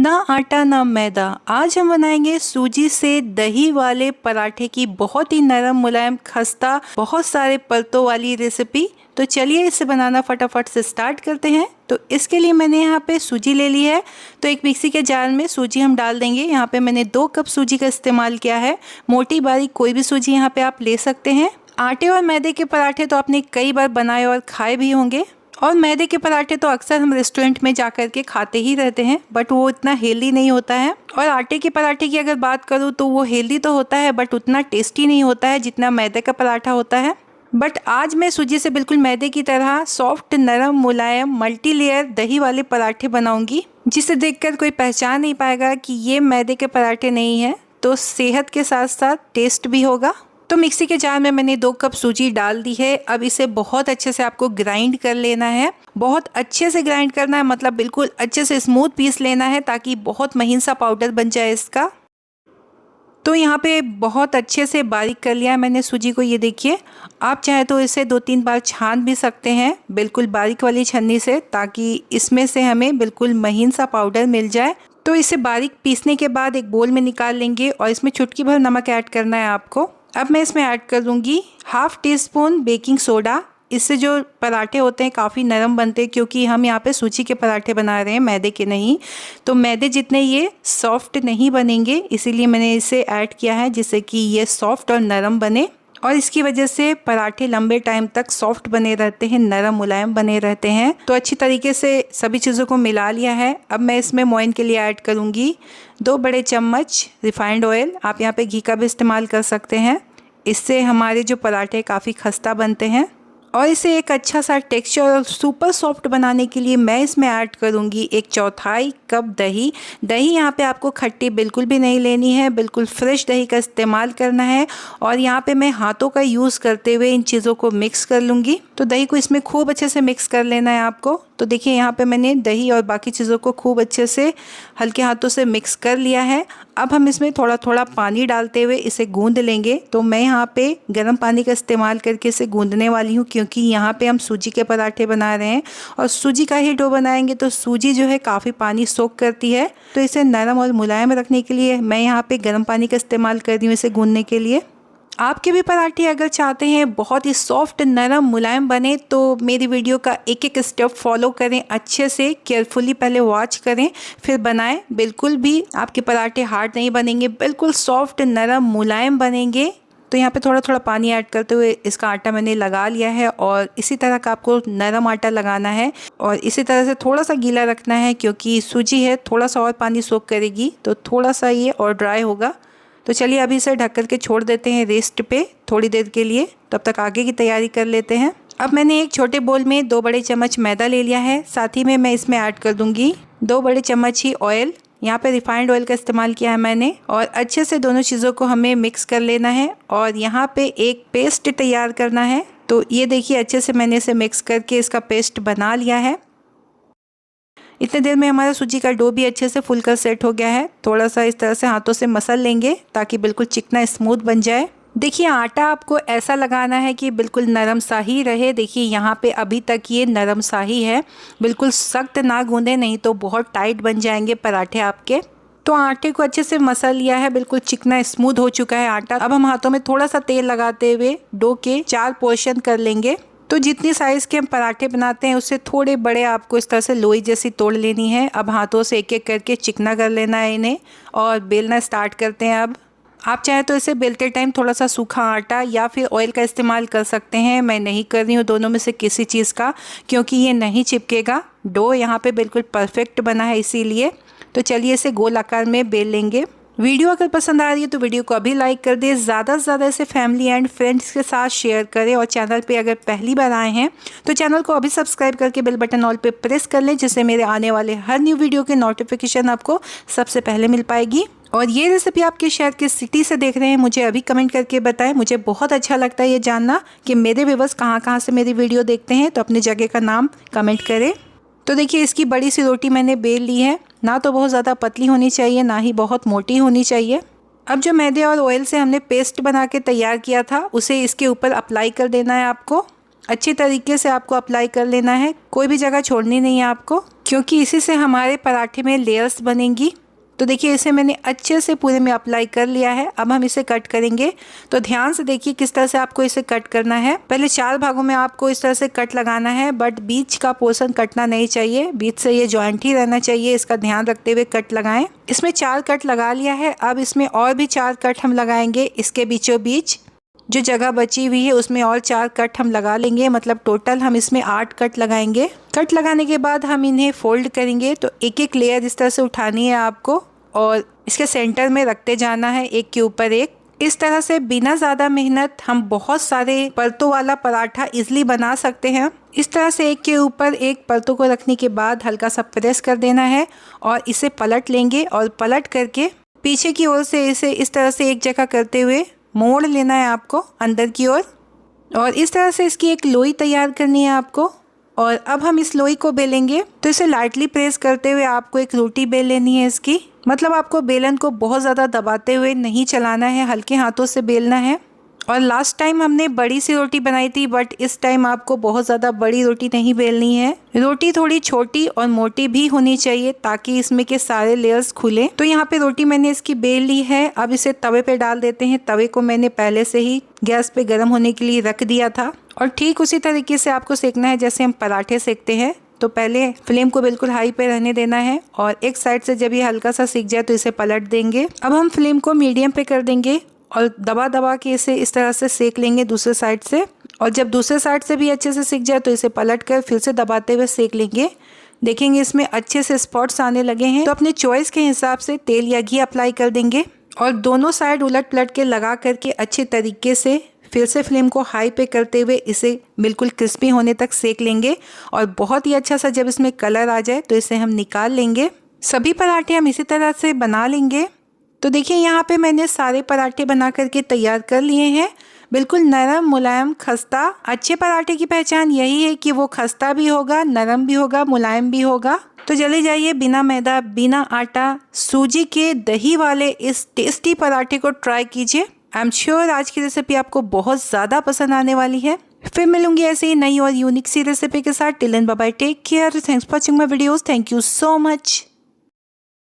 ना आटा ना मैदा। आज हम बनाएंगे सूजी से दही वाले पराठे की बहुत ही नरम मुलायम खस्ता बहुत सारे परतों वाली रेसिपी। तो चलिए इसे बनाना फटाफट से स्टार्ट करते हैं। तो इसके लिए मैंने यहाँ पे सूजी ले ली है। तो एक मिक्सी के जार में सूजी हम डाल देंगे। यहाँ पे मैंने 2 कप सूजी का इस्तेमाल किया है। मोटी बारीक कोई भी सूजी यहाँ पे आप ले सकते हैं। आटे और मैदे के पराठे तो आपने कई बार बनाए और खाए भी होंगे, और मैदे के पराठे तो अक्सर हम रेस्टोरेंट में जा कर के खाते ही रहते हैं, बट वो इतना हेल्दी नहीं होता है। और आटे के पराठे की अगर बात करूँ तो वो हेल्दी तो होता है बट उतना टेस्टी नहीं होता है जितना मैदे का पराठा होता है। बट आज मैं सूजी से बिल्कुल मैदे की तरह सॉफ्ट नरम मुलायम मल्टी लेयर दही वाले पराठे बनाऊंगी, जिसे देखकर कोई पहचान नहीं पाएगा कि ये मैदे के पराठे नहीं है। तो सेहत के साथ साथ टेस्ट भी होगा। तो मिक्सी के जार में मैंने 2 कप सूजी डाल दी है। अब इसे बहुत अच्छे से आपको ग्राइंड कर लेना है। बहुत अच्छे से ग्राइंड करना है, मतलब बिल्कुल अच्छे से स्मूथ पीस लेना है ताकि बहुत महीन सा पाउडर बन जाए इसका। तो यहाँ पे बहुत अच्छे से बारीक कर लिया है मैंने सूजी को। ये देखिए, आप चाहे तो इसे 2-3 बार छान भी सकते हैं बिल्कुल बारीक वाली छन्नी से, ताकि इसमें से हमें बिल्कुल महीन सा पाउडर मिल जाए। तो इसे बारीक पीसने के बाद एक बोल में निकाल लेंगे और इसमें चुटकी भर नमक ऐड करना है आपको। अब मैं इसमें ऐड कर दूंगी ½ टीस्पून बेकिंग सोडा। इससे जो पराठे होते हैं काफ़ी नरम बनते हैं, क्योंकि हम यहाँ पे सूजी के पराठे बना रहे हैं, मैदे के नहीं। तो मैदे जितने ये सॉफ्ट नहीं बनेंगे, इसीलिए मैंने इसे ऐड किया है जिससे कि ये सॉफ्ट और नरम बने। और इसकी वजह से पराठे लंबे टाइम तक सॉफ्ट बने रहते हैं, नरम मुलायम बने रहते हैं। तो अच्छी तरीके से सभी चीज़ों को मिला लिया है। अब मैं इसमें मोइन के लिए ऐड करूँगी 2 बड़े चम्मच रिफाइंड ऑयल। आप यहाँ पे घी का भी इस्तेमाल कर सकते हैं। इससे हमारे जो पराठे काफ़ी खस्ता बनते हैं। और इसे एक अच्छा सा टेक्सचर और सुपर सॉफ्ट बनाने के लिए मैं इसमें ऐड करूँगी 1/4 कप दही। दही यहाँ पे आपको खट्टी बिल्कुल भी नहीं लेनी है, बिल्कुल फ्रेश दही का इस्तेमाल करना है। और यहाँ पे मैं हाथों का यूज़ करते हुए इन चीज़ों को मिक्स कर लूँगी। तो दही को इसमें खूब अच्छे से मिक्स कर लेना है आपको। तो देखिए, यहाँ पे मैंने दही और बाकी चीज़ों को खूब अच्छे से हल्के हाथों से मिक्स कर लिया है। अब हम इसमें थोड़ा थोड़ा पानी डालते हुए इसे गूंद लेंगे। तो मैं यहाँ पे गर्म पानी का इस्तेमाल करके इसे गूंदने वाली हूँ, क्योंकि यहाँ पे हम सूजी के पराठे बना रहे हैं और सूजी का ही डो बनाएंगे। तो सूजी जो है काफ़ी पानी सोख करती है। तो इसे नरम और मुलायम रखने के लिए मैं यहाँ पे गर्म पानी का इस्तेमाल कर रही हूँ इसे गूंदने के लिए। आपके भी पराठे अगर चाहते हैं बहुत ही सॉफ्ट नरम मुलायम बने, तो मेरी वीडियो का एक एक स्टेप फॉलो करें, अच्छे से केयरफुली पहले वॉच करें फिर बनाएं। बिल्कुल भी आपके पराठे हार्ड नहीं बनेंगे, बिल्कुल सॉफ्ट नरम मुलायम बनेंगे। तो यहाँ पे थोड़ा थोड़ा पानी ऐड करते हुए इसका आटा मैंने लगा लिया है, और इसी तरह का आपको नरम आटा लगाना है और इसी तरह से थोड़ा सा गीला रखना है, क्योंकि सूजी है थोड़ा सा और पानी सोख करेगी तो थोड़ा सा ये और ड्राई होगा। तो चलिए अभी इसे ढक कर के छोड़ देते हैं रेस्ट पे थोड़ी देर के लिए, तब तक आगे की तैयारी कर लेते हैं। अब मैंने एक छोटे बोल में 2 बड़े चम्मच मैदा ले लिया है। साथ ही में मैं इसमें ऐड कर दूंगी 2 बड़े चम्मच ही ऑयल। यहाँ पे रिफाइंड ऑयल का इस्तेमाल किया है मैंने। और अच्छे से दोनों चीज़ों को हमें मिक्स कर लेना है और यहाँ पे एक पेस्ट तैयार करना है। तो ये देखिए, अच्छे से मैंने इसे मिक्स करके इसका पेस्ट बना लिया है। इतने देर में हमारा सूजी का डो भी अच्छे से फुलकर सेट हो गया है। थोड़ा सा इस तरह से हाथों से मसल लेंगे ताकि बिल्कुल चिकना स्मूथ बन जाए। देखिए, आटा आपको ऐसा लगाना है कि बिल्कुल नरम सा ही रहे। देखिए यहाँ पे अभी तक ये नरम सा ही है, बिल्कुल सख्त ना गूंदे, नहीं तो बहुत टाइट बन जाएंगे पराठे आपके। तो आटे को अच्छे से मसल लिया है, बिल्कुल चिकना स्मूथ हो चुका है आटा। अब हम हाथों में थोड़ा सा तेल लगाते हुए डो के 4 पोर्शन कर लेंगे। तो जितनी साइज़ के हम पराठे बनाते हैं उससे थोड़े बड़े आपको इस तरह से लोई जैसी तोड़ लेनी है। अब हाथों से एक एक करके चिकना कर लेना है इन्हें और बेलना स्टार्ट करते हैं। अब आप चाहे तो इसे बेलते टाइम थोड़ा सा सूखा आटा या फिर ऑयल का इस्तेमाल कर सकते हैं। मैं नहीं कर रही हूँ दोनों में से किसी चीज़ का, क्योंकि ये नहीं चिपकेगा। डो यहाँ पे बिल्कुल परफेक्ट बना है इसीलिए। तो चलिए इसे गोल आकार में बेल लेंगे। वीडियो अगर पसंद आ रही है तो वीडियो को अभी लाइक कर दें, ज़्यादा से ज़्यादा इसे फैमिली एंड फ्रेंड्स के साथ शेयर करें। और चैनल पे अगर पहली बार आए हैं तो चैनल को अभी सब्सक्राइब करके बेल बटन ऑल पे प्रेस कर लें, जिससे मेरे आने वाले हर न्यू वीडियो के नोटिफिकेशन आपको सबसे पहले मिल पाएगी। और ये रेसिपी आपके शहर के सिटी से देख रहे हैं मुझे अभी कमेंट करके बताएं। मुझे बहुत अच्छा लगता है ये जानना कि मेरे व्यूअर्स कहाँ से मेरी वीडियो देखते हैं। तो अपनी जगह का नाम कमेंट करें। तो देखिए, इसकी बड़ी सी रोटी मैंने बेल ली है। ना तो बहुत ज़्यादा पतली होनी चाहिए, ना ही बहुत मोटी होनी चाहिए। अब जो मैदे और ऑयल से हमने पेस्ट बना के तैयार किया था उसे इसके ऊपर अप्लाई कर देना है आपको। अच्छी तरीके से आपको अप्लाई कर लेना है, कोई भी जगह छोड़नी नहीं है आपको। क्योंकि इसी से हमारे पराठे में लेयर्स बनेंगी। तो देखिए इसे मैंने अच्छे से पूरे में अप्लाई कर लिया है। अब हम इसे कट करेंगे। तो ध्यान से देखिए किस तरह से आपको इसे कट करना है। पहले 4 भागों में आपको इस तरह से कट लगाना है, बट बीच का पोर्शन कटना नहीं चाहिए, बीच से ये जॉइंट ही रहना चाहिए। इसका ध्यान रखते हुए कट लगाएं। इसमें 4 कट लगा लिया है। अब इसमें और भी 4 कट हम लगाएंगे। इसके बीचों बीच जो जगह बची हुई है उसमें और 4 कट हम लगा लेंगे, मतलब टोटल हम इसमें 8 कट लगाएंगे। कट लगाने के बाद हम इन्हें फोल्ड करेंगे। तो एक एक लेयर इस तरह से उठानी है आपको और इसके सेंटर में रखते जाना है, एक के ऊपर एक। इस तरह से बिना ज़्यादा मेहनत हम बहुत सारे परतों वाला पराठा इजली बना सकते हैं। इस तरह से एक के ऊपर एक परतों को रखने के बाद हल्का सा प्रेस कर देना है और इसे पलट लेंगे और पलट करके पीछे की ओर से इसे इस तरह से एक जगह करते हुए मोड़ लेना है आपको अंदर की ओर और इस तरह से इसकी एक लोई तैयार करनी है आपको। और अब हम इस लोई को बेलेंगे। तो इसे लाइटली प्रेस करते हुए आपको एक रोटी बेल लेनी है इसकी, मतलब आपको बेलन को बहुत ज़्यादा दबाते हुए नहीं चलाना है, हल्के हाथों से बेलना है। और लास्ट टाइम हमने बड़ी सी रोटी बनाई थी, बट इस टाइम आपको बहुत ज़्यादा बड़ी रोटी नहीं बेलनी है। रोटी थोड़ी छोटी और मोटी भी होनी चाहिए ताकि इसमें के सारे लेयर्स खुले। तो यहाँ पे रोटी मैंने इसकी बेल ली है। अब इसे तवे पे डाल देते हैं। तवे को मैंने पहले से ही गैस पे गर्म होने के लिए रख दिया था और ठीक उसी तरीके से आपको सेकना है जैसे हम पराठे सेकते हैं। तो पहले फ्लेम को बिल्कुल हाई पे रहने देना है और एक साइड से जब ये हल्का सा सिक जाए तो इसे पलट देंगे। अब हम फ्लेम को मीडियम पे कर देंगे और दबा दबा के इसे इस तरह से सेक लेंगे दूसरे साइड से। और जब दूसरे साइड से भी अच्छे से सिक जाए तो इसे पलट कर फिर से दबाते हुए सेक लेंगे। देखेंगे इसमें अच्छे से स्पॉट्स आने लगे हैं। तो अपने चॉइस के हिसाब से तेल या घी अप्लाई कर देंगे और दोनों साइड उलट पलट के लगा करके अच्छे तरीके से फिर से फ्लेम को हाई पे करते हुए इसे बिल्कुल क्रिस्पी होने तक सेक लेंगे। और बहुत ही अच्छा सा जब इसमें कलर आ जाए तो इसे हम निकाल लेंगे। सभी पराठे हम इसी तरह से बना लेंगे। तो देखिए यहाँ पे मैंने सारे पराठे बना करके तैयार कर लिए हैं। बिल्कुल नरम मुलायम खस्ता। अच्छे पराठे की पहचान यही है कि वो खस्ता भी होगा, नरम भी होगा, मुलायम भी होगा। तो चले जाइए बिना मैदा बिना आटा सूजी के दही वाले इस टेस्टी पराठे को ट्राई कीजिए। आई एम श्योर आज की रेसिपी आपको बहुत ज़्यादा पसंद आने वाली है। फिर मिलूंगी ऐसे ही नई और यूनिक सी रेसिपी के साथ। Till then bye bye, take care, thanks for watching my videos, thank you so much.